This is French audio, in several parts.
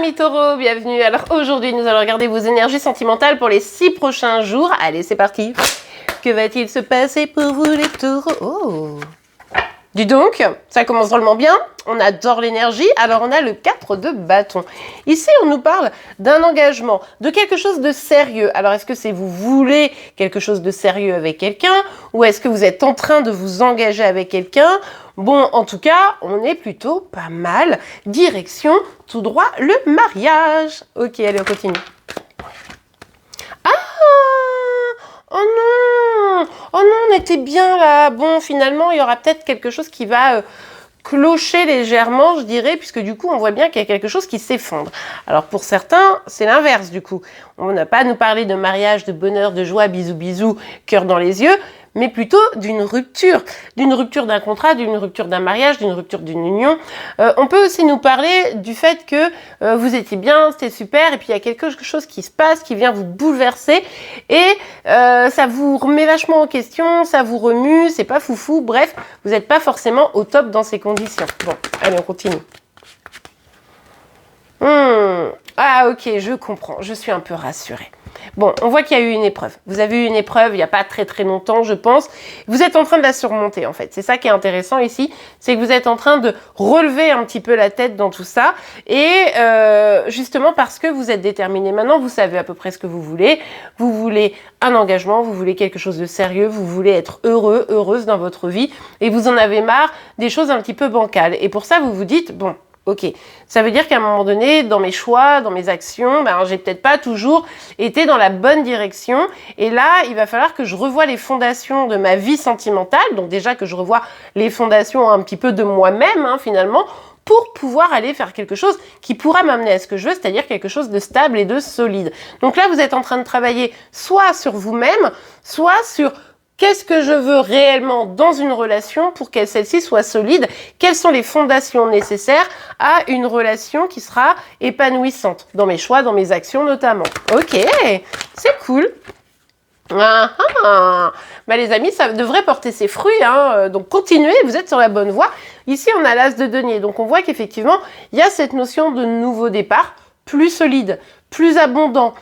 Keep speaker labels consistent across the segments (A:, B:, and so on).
A: Amis taureaux, bienvenue. Alors aujourd'hui, nous allons regarder vos énergies sentimentales pour les 6 prochains jours. Allez, c'est parti. Que va-t-il se passer pour vous les taureaux? Oh, dis donc, ça commence drôlement bien. On adore l'énergie. Alors on a le 4 de bâton. Ici, on nous parle d'un engagement, de quelque chose de sérieux. Alors est-ce que c'est vous voulez quelque chose de sérieux avec quelqu'un ou est-ce que vous êtes en train de vous engager avec quelqu'un? Bon, en tout cas, on est plutôt pas mal. Direction tout droit le mariage. Ok, allez, on continue. Ah! Oh non! Oh non, on était bien là. Bon, finalement, il y aura peut-être quelque chose qui va clocher légèrement, je dirais, puisque du coup, on voit bien qu'il y a quelque chose qui s'effondre. Alors, pour certains, c'est l'inverse, du coup. On n'a pas à nous parler de mariage, de bonheur, de joie, bisous, bisous, cœur dans les yeux, mais plutôt d'une rupture d'un contrat, d'une rupture d'un mariage, d'une rupture d'une union. On peut aussi nous parler du fait que vous étiez bien, c'était super, et puis il y a quelque chose qui se passe, qui vient vous bouleverser, et ça vous remet vachement en question, ça vous remue, c'est pas foufou, bref, vous n'êtes pas forcément au top dans ces conditions. Bon, allez, on continue. Ah ok, je comprends, je suis un peu rassurée. Bon, on voit qu'il y a eu une épreuve. Vous avez eu une épreuve il n'y a pas très longtemps, je pense. Vous êtes en train de la surmonter, en fait. C'est ça qui est intéressant ici, c'est que vous êtes en train de relever un petit peu la tête dans tout ça. Et justement parce que vous êtes déterminé maintenant, vous savez à peu près ce que vous voulez. Vous voulez un engagement, vous voulez quelque chose de sérieux, vous voulez être heureux, heureuse dans votre vie. Et vous en avez marre des choses un petit peu bancales. Et pour ça, vous vous dites, bon... Ok, ça veut dire qu'à un moment donné, dans mes choix, dans mes actions, j'ai peut-être pas toujours été dans la bonne direction. Et là, il va falloir que je revoie les fondations de ma vie sentimentale. Donc déjà que je revois les fondations un petit peu de moi-même, finalement, pour pouvoir aller faire quelque chose qui pourra m'amener à ce que je veux, c'est-à-dire quelque chose de stable et de solide. Donc là, vous êtes en train de travailler soit sur vous-même, soit sur... Qu'est-ce que je veux réellement dans une relation pour que celle-ci soit solide? Quelles sont les fondations nécessaires à une relation qui sera épanouissante? Dans mes choix, dans mes actions notamment. Ok, c'est cool. Les amis, ça devrait porter ses fruits, donc continuez, vous êtes sur la bonne voie. Ici, on a l'as de denier, donc on voit qu'effectivement, il y a cette notion de nouveau départ, plus solide, plus abondant,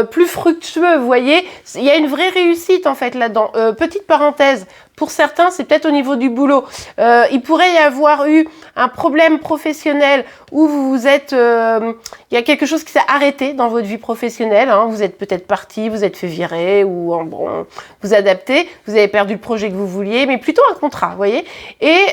A: plus fructueux, vous voyez, il y a une vraie réussite en fait là-dedans. Petite parenthèse, pour certains, c'est peut-être au niveau du boulot. Il pourrait y avoir eu un problème professionnel où vous êtes, il y a quelque chose qui s'est arrêté dans votre vie professionnelle. Vous êtes peut-être parti, vous êtes fait virer ou bon, vous adaptez, vous avez perdu le projet que vous vouliez, mais plutôt un contrat, vous voyez. Et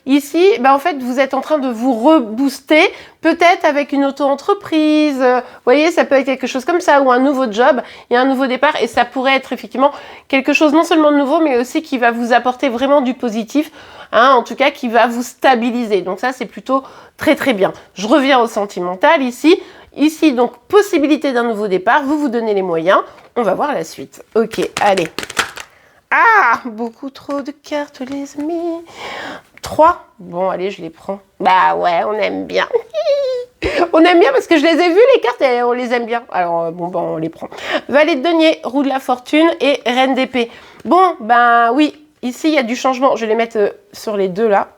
A: ici, en fait, vous êtes en train de vous rebooster, peut-être avec une auto-entreprise. Vous voyez, ça peut être quelque chose comme ça ou un nouveau job. Il y a un nouveau départ et ça pourrait être effectivement quelque chose non seulement de nouveau, mais aussi qui va vous apporter vraiment du positif, en tout cas qui va vous stabiliser. Donc ça, c'est plutôt très bien. Je reviens au sentimental ici. Ici, donc, possibilité d'un nouveau départ. Vous vous donnez les moyens. On va voir la suite. Ok, allez. Ah, beaucoup trop de cartes, les amis. 3. Bon, allez, je les prends. Bah ouais, on aime bien. On aime bien parce que je les ai vues, les cartes, et on les aime bien. Alors, on les prend. Valet de denier, roue de la fortune et reine d'épée. Bon, oui, ici, il y a du changement. Je vais les mettre sur les deux, là.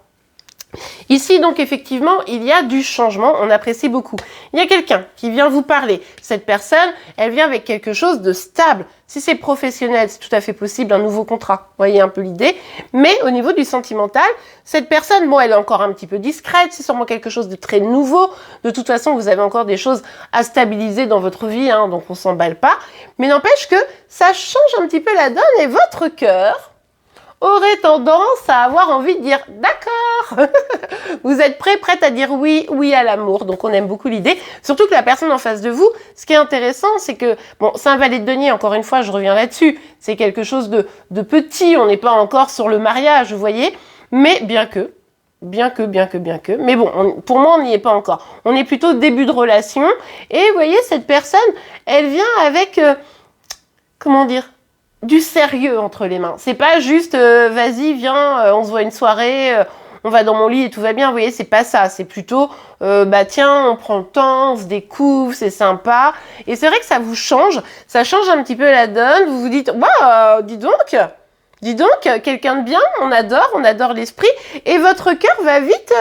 A: Ici, donc, effectivement, il y a du changement. On apprécie beaucoup. Il y a quelqu'un qui vient vous parler. Cette personne, elle vient avec quelque chose de stable. Si c'est professionnel, c'est tout à fait possible, un nouveau contrat. Vous voyez un peu l'idée. Mais au niveau du sentimental, cette personne, elle est encore un petit peu discrète. C'est sûrement quelque chose de très nouveau. De toute façon, vous avez encore des choses à stabiliser dans votre vie, donc on s'emballe pas. Mais n'empêche que ça change un petit peu la donne et votre cœur aurait tendance à avoir envie de dire d'accord. Vous êtes prête à dire oui à l'amour. Donc on aime beaucoup l'idée. Surtout que la personne en face de vous, ce qui est intéressant, c'est que, c'est un valet de denier, encore une fois, je reviens là-dessus. C'est quelque chose de petit, on n'est pas encore sur le mariage, vous voyez. Mais bien que. Mais bon, pour moi, on n'y est pas encore. On est plutôt début de relation. Et vous voyez, cette personne, elle vient avec, du sérieux entre les mains. C'est pas juste vas-y, viens, on se voit une soirée, on va dans mon lit et tout va bien. Vous voyez, c'est pas ça. C'est plutôt tiens, on prend le temps, on se découvre, c'est sympa. Et c'est vrai que ça vous change. Ça change un petit peu la donne. Vous vous dites waouh, dis donc, quelqu'un de bien, on adore l'esprit. Et votre cœur va vite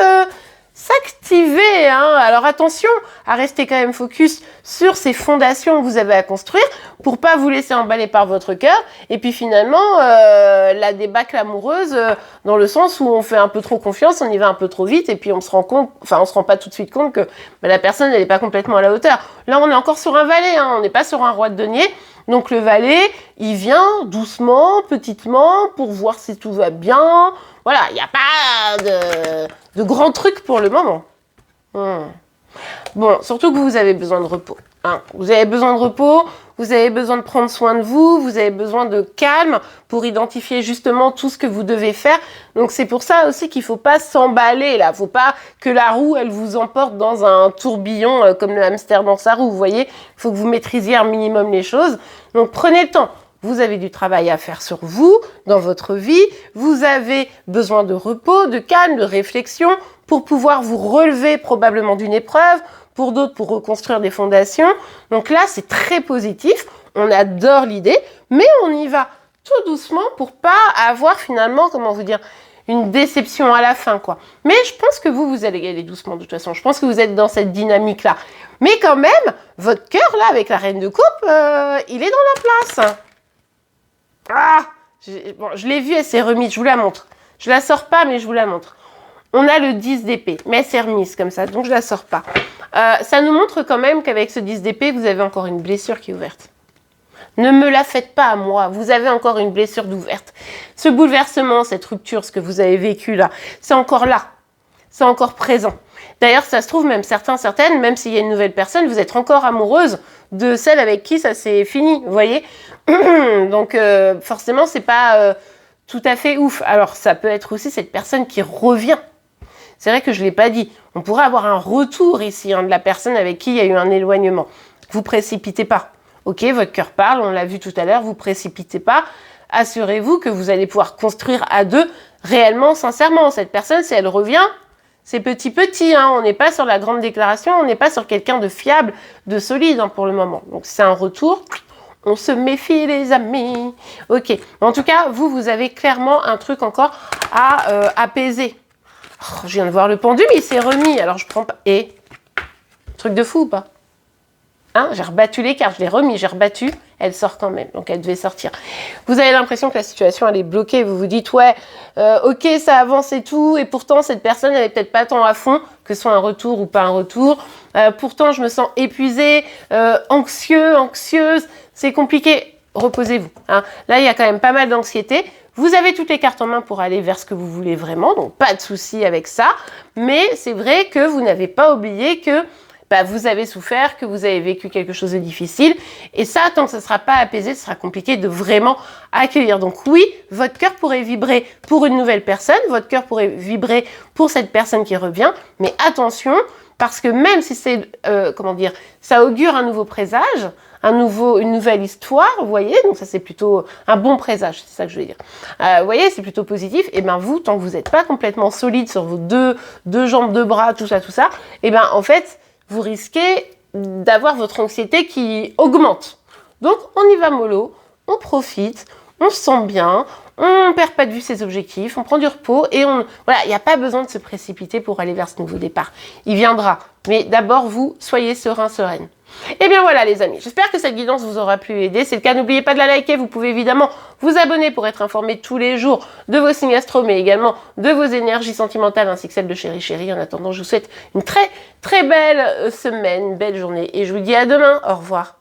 A: s'activer. Hein. Alors attention à rester quand même focus sur ces fondations que vous avez à construire pour pas vous laisser emballer par votre cœur. Et puis finalement, la débâcle amoureuse, dans le sens où on fait un peu trop confiance, on y va un peu trop vite et puis on se rend pas tout de suite compte que la personne, elle n'est pas complètement à la hauteur. Là, on est encore sur un valet, hein, on n'est pas sur un roi de denier. Donc le valet, il vient doucement, petitement, pour voir si tout va bien. Voilà, il n'y a pas de grands trucs pour le moment. Bon, surtout que vous avez besoin de repos. Hein. Vous avez besoin de repos, vous avez besoin de prendre soin de vous, vous avez besoin de calme pour identifier justement tout ce que vous devez faire. Donc c'est pour ça aussi qu'il ne faut pas s'emballer là. Il ne faut pas que la roue, elle vous emporte dans un tourbillon comme le hamster dans sa roue. Vous voyez, il faut que vous maîtrisiez un minimum les choses. Donc prenez le temps. Vous avez du travail à faire sur vous, dans votre vie. Vous avez besoin de repos, de calme, de réflexion pour pouvoir vous relever probablement d'une épreuve, pour d'autres pour reconstruire des fondations. Donc là, c'est très positif. On adore l'idée, mais on y va tout doucement pour pas avoir finalement, comment vous dire, une déception à la fin, quoi. Mais je pense que vous allez y aller doucement de toute façon. Je pense que vous êtes dans cette dynamique-là. Mais quand même, votre cœur, là, avec la reine de coupe, il est dans la place. Ah, bon, je l'ai vue, elle s'est remise, je vous la montre. Je la sors pas, mais je vous la montre. On a le 10 d'épée, mais elle s'est remise comme ça, donc je la sors pas. Ça nous montre quand même qu'avec ce 10 d'épée, vous avez encore une blessure qui est ouverte. Ne me la faites pas à moi, vous avez encore une blessure d'ouverte. Ce bouleversement, cette rupture, ce que vous avez vécu là, c'est encore là. C'est encore présent. D'ailleurs, ça se trouve, même certaines, même s'il y a une nouvelle personne, vous êtes encore amoureuse de celle avec qui ça s'est fini, vous voyez. Donc, forcément, c'est pas tout à fait ouf. Alors, ça peut être aussi cette personne qui revient. C'est vrai que je ne l'ai pas dit. On pourrait avoir un retour ici de la personne avec qui il y a eu un éloignement. Vous précipitez pas. Ok, votre cœur parle, on l'a vu tout à l'heure, vous précipitez pas. Assurez-vous que vous allez pouvoir construire à deux réellement, sincèrement. Cette personne, si elle revient, c'est petit, hein. On n'est pas sur la grande déclaration, on n'est pas sur quelqu'un de fiable, de solide pour le moment. Donc c'est un retour, on se méfie les amis. Ok, en tout cas, vous avez clairement un truc encore à apaiser. Oh, je viens de voir le pendule, il s'est remis, alors je prends pas... truc de fou ou pas? Hein, j'ai rebattu les cartes, je l'ai remis, j'ai rebattu, elle sort quand même, donc elle devait sortir. Vous avez l'impression que la situation, elle est bloquée, vous vous dites, ouais, ok, ça avance et tout, et pourtant, cette personne, elle est peut-être pas tant à fond, que ce soit un retour ou pas un retour. Pourtant, je me sens épuisée, anxieuse, c'est compliqué. Reposez-vous. Hein. Là, il y a quand même pas mal d'anxiété. Vous avez toutes les cartes en main pour aller vers ce que vous voulez vraiment, donc pas de souci avec ça. Mais c'est vrai que vous n'avez pas oublié que vous avez souffert, que vous avez vécu quelque chose de difficile. Et ça, tant que ça ne sera pas apaisé, ce sera compliqué de vraiment accueillir. Donc oui, votre cœur pourrait vibrer pour une nouvelle personne, votre cœur pourrait vibrer pour cette personne qui revient. Mais attention, parce que même si c'est, ça augure un nouveau présage, une nouvelle histoire, vous voyez, donc ça c'est plutôt un bon présage, c'est ça que je veux dire. Vous voyez, c'est plutôt positif. Et bien vous, tant que vous n'êtes pas complètement solide sur vos deux jambes, deux bras, tout ça, et bien en fait, vous risquez d'avoir votre anxiété qui augmente. Donc, on y va mollo, on profite, on se sent bien, on ne perd pas de vue ses objectifs, on prend du repos et voilà, il n'y a pas besoin de se précipiter pour aller vers ce nouveau départ. Il viendra. Mais d'abord, vous, soyez serein, sereine. Et bien voilà les amis, j'espère que cette guidance vous aura pu aider. Si c'est le cas, n'oubliez pas de la liker. Vous pouvez évidemment vous abonner pour être informé tous les jours de vos signes astro, mais également de vos énergies sentimentales ainsi que celles de Chéri Chéri. En attendant, je vous souhaite une très très belle semaine, une belle journée et je vous dis à demain. Au revoir.